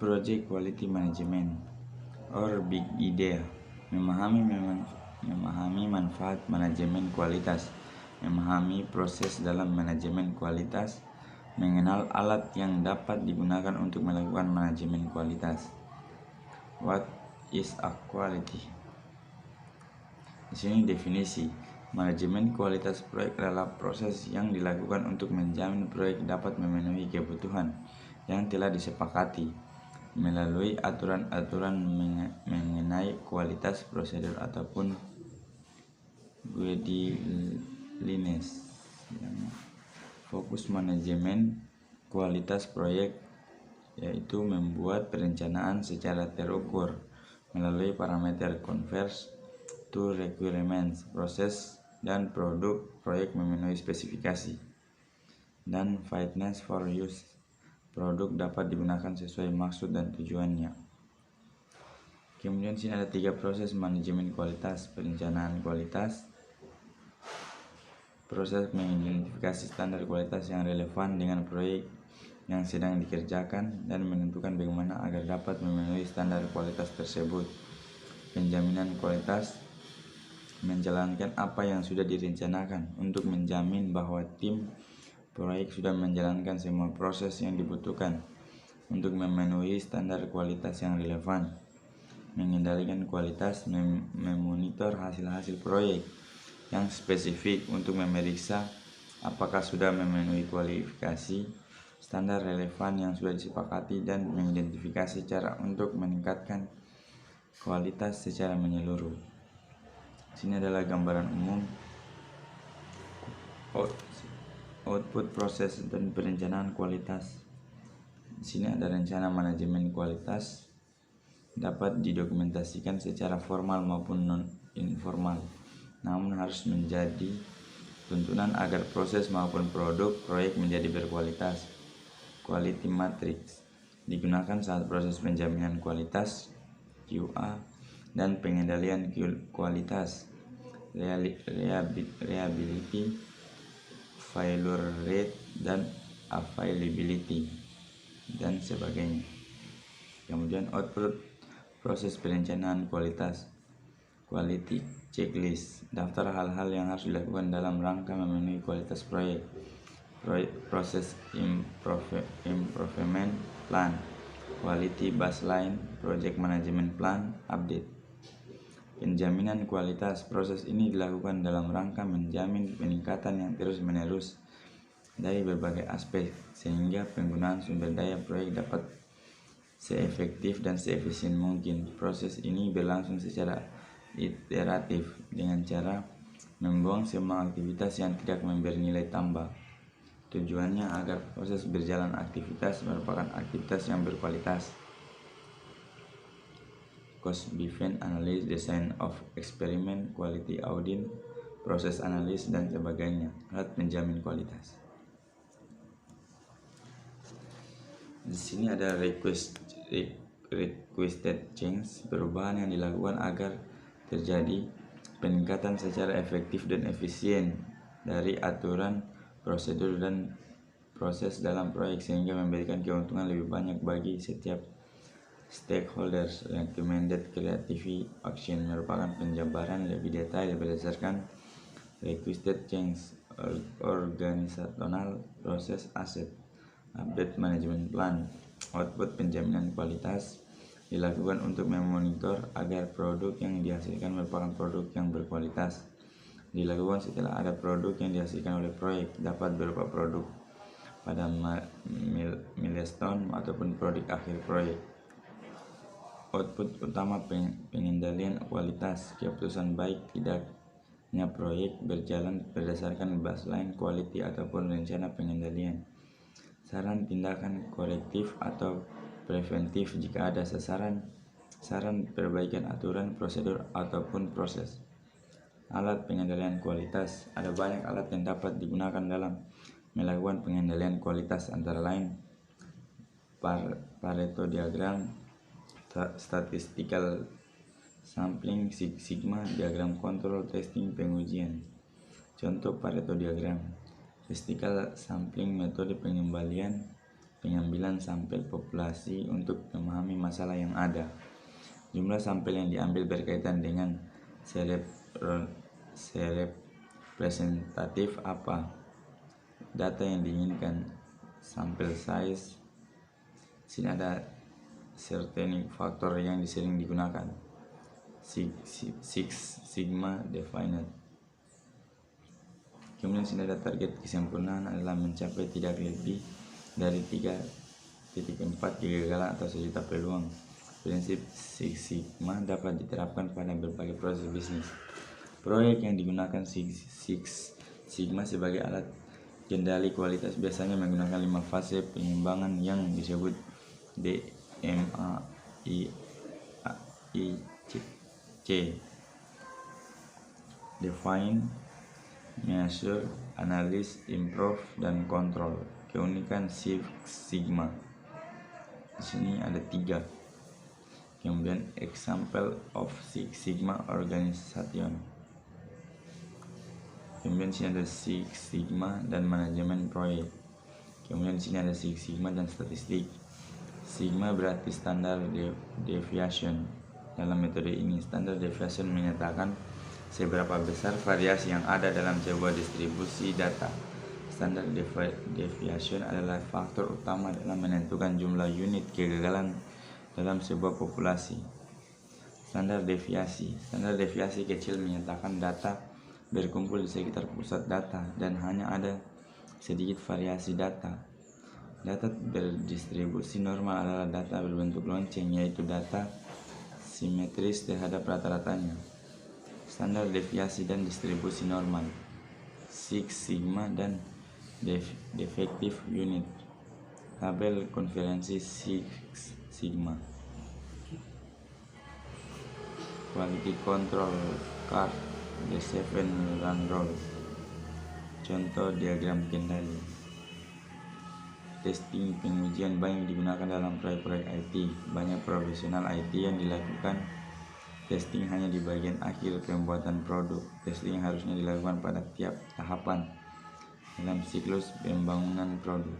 Project Quality Management or Big Idea. Memahami manfaat manajemen kualitas, memahami proses dalam manajemen kualitas, mengenal alat yang dapat digunakan untuk melakukan manajemen kualitas. What is a quality? Di sini definisi. Manajemen kualitas proyek adalah proses yang dilakukan untuk menjamin proyek dapat memenuhi kebutuhan yang telah disepakati melalui aturan-aturan mengenai kualitas, prosedur ataupun guidelines. Fokus manajemen kualitas proyek yaitu membuat perencanaan secara terukur melalui parameter converge to requirements, proses dan produk proyek memenuhi spesifikasi, dan fitness for use, produk dapat digunakan sesuai maksud dan tujuannya. Kemudian sini ada 3 proses manajemen kualitas: perencanaan kualitas, proses mengidentifikasi standar kualitas yang relevan dengan proyek yang sedang dikerjakan dan menentukan bagaimana agar dapat memenuhi standar kualitas tersebut. Penjaminan kualitas, menjalankan apa yang sudah direncanakan untuk menjamin bahwa tim proyek sudah menjalankan semua proses yang dibutuhkan untuk memenuhi standar kualitas yang relevan. Mengendalikan kualitas, memonitor hasil-hasil proyek yang spesifik untuk memeriksa apakah sudah memenuhi kualifikasi standar relevan yang sudah disepakati, dan mengidentifikasi cara untuk meningkatkan kualitas secara menyeluruh. Sini adalah gambaran umum output proses dan perencanaan kualitas. Di sini ada rencana manajemen kualitas dapat didokumentasikan secara formal maupun non informal, namun harus menjadi tuntunan agar proses maupun produk proyek menjadi berkualitas. Quality matrix digunakan saat proses penjaminan kualitas QA dan pengendalian kualitas, reliability, failure rate, dan availability, dan sebagainya. Kemudian output proses perencanaan kualitas, quality checklist, daftar hal-hal yang harus dilakukan dalam rangka memenuhi kualitas proyek. Proses improvement plan, quality baseline, project management plan update. Penjaminan kualitas, proses ini dilakukan dalam rangka menjamin peningkatan yang terus-menerus dari berbagai aspek sehingga penggunaan sumber daya proyek dapat seefektif dan seefisien mungkin. Proses ini berlangsung secara iteratif dengan cara membuang semua aktivitas yang tidak memberi nilai tambah. Tujuannya agar proses berjalan aktivitas merupakan aktivitas yang berkualitas. Cost-benefit analysis, design of experiment, quality audit, proses analis, dan sebagainya. Alat penjamin kualitas. Di sini ada requested change, perubahan yang dilakukan agar terjadi peningkatan secara efektif dan efisien dari aturan, prosedur, dan proses dalam proyek sehingga memberikan keuntungan lebih banyak bagi setiap stakeholders. Recommended creative action merupakan penjabaran lebih detail berdasarkan requested change, organizational proses aset, update management plan. Output penjaminan kualitas dilakukan untuk memonitor agar produk yang dihasilkan merupakan produk yang berkualitas. Dilakukan setelah ada produk yang dihasilkan oleh proyek, dapat berupa produk pada milestone ataupun produk akhir proyek. Output utama pengendalian kualitas, keputusan baik tidaknya proyek berjalan berdasarkan baseline quality ataupun rencana pengendalian. Saran tindakan korektif atau preventif jika ada saran perbaikan aturan, prosedur, ataupun proses. Alat pengendalian kualitas, ada banyak alat yang dapat digunakan dalam melakukan pengendalian kualitas, antara lain Pareto diagram, statistical sampling, Six Sigma, diagram kontrol, testing, pengujian. Contoh Pareto diagram: statistical sampling, metode pengembalian pengambilan sampel populasi untuk memahami masalah yang ada. Jumlah sampel yang diambil berkaitan dengan representatif apa? Data yang diinginkan, sampel size. Sini ada certain faktor yang sering digunakan. Six Sigma defined. Kemudian sini ada target kesempurnaan adalah mencapai tidak lebih dari 3.4 kegagalan atau 1 juta peluang. Prinsip Six Sigma dapat diterapkan pada berbagai proses bisnis. Proyek yang digunakan Six Sigma sebagai alat kendali kualitas biasanya menggunakan 5 fase pengembangan yang disebut DMAIC. Define, Measure, Analyze, Improve, dan Control. Keunikan Six Sigma. Di sini ada 3. Kemudian example of Six Sigma organization. Kemudian sini ada Six Sigma dan manajemen proyek. Kemudian di sini ada Six Sigma dan statistik. Sigma berarti standar deviation. Dalam metode ini, standar deviation menyatakan seberapa besar variasi yang ada dalam sebuah distribusi data. Standar deviation adalah faktor utama dalam menentukan jumlah unit kegagalan dalam sebuah populasi. Standar deviasi kecil menyatakan data berkumpul di sekitar pusat data dan hanya ada sedikit variasi data. Data berdistribusi normal adalah data berbentuk lonceng, yaitu data simetris terhadap rata-ratanya. Standar deviasi dan distribusi normal, Six Sigma dan defective unit. Tabel konferensi Six Sigma. Quality control card, the 7 run rule. Contoh diagram kendali. Testing pengujian banyak digunakan dalam proyek-proyek IT. Banyak profesional IT yang dilakukan testing hanya di bagian akhir pembuatan produk. Testing harusnya dilakukan pada tiap tahapan dalam siklus pembangunan produk.